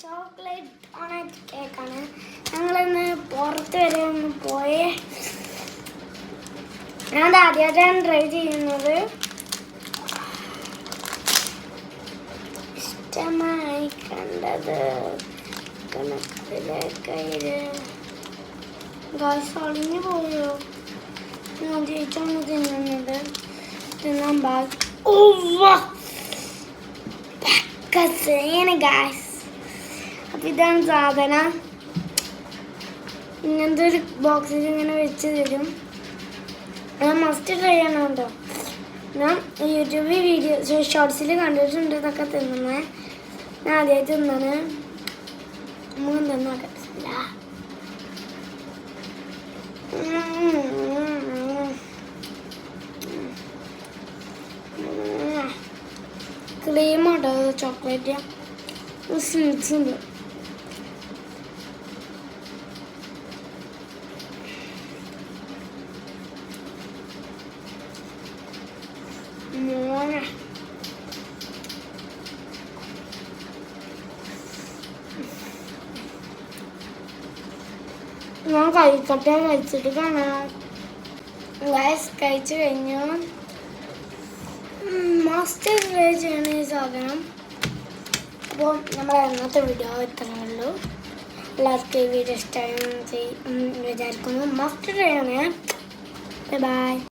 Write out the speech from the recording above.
Chocolate doughnut കേക്കാണ്. ഞങ്ങളിന്ന് പുറത്ത് വരെ ഒന്ന് പോയേ. ഞാൻ ആദ്യമായിട്ടാണ് ട്രൈ ചെയ്യുന്നത്. ഇഷ്ടമായി കണ്ടത് ഗായ്സ് ഒളിഞ്ഞു പോയോ? ഞാൻ ജയിച്ചാണ് തിന്നുന്നത്. തിന്നാൻ ബാക്കി ഗായ്സ്. അപ്പം ഇതാണ് സാധനം. ഇങ്ങനത്തെ ഒരു ബോക്സിൽ ഇങ്ങനെ വെച്ച് തരും. ഞാൻ മസ്റ്റ് ട്രൈ ചെയ്യണം കേട്ടോ. ഞാൻ യൂട്യൂബിൽ വീഡിയോ ഷോർട്സിൽ കണ്ടിട്ടുണ്ട് ഇതൊക്കെ തിന്നുന്നത്. ഞാൻ ആദ്യമായിട്ട് തിന്നാണ്. നമുക്ക് തിന്നാക്കത്തില്ല. ക്രീമാട്ടോ ചോക്ലേറ്റ് സ്വീറ്റ്സ് ഉണ്ട്. ഞാൻ കഴിച്ചിട്ട് കാണാം. ഗൈസ് കഴിച്ചു കഴിഞ്ഞു. മസ്റ്റ് ട്രൈ ചെയ്യണ ഈ സാധനം. അപ്പോൾ നമ്മുടെ ഇന്നത്തെ വീഡിയോ ഇത്രയേ ഉള്ളൂ. എല്ലാവർക്കും ഈ വീഡിയോ ഇഷ്ടമായി വിചാരിക്കുന്നു. മസ്റ്റ് ട്രൈ ചെയ്യണേ. ബൈ.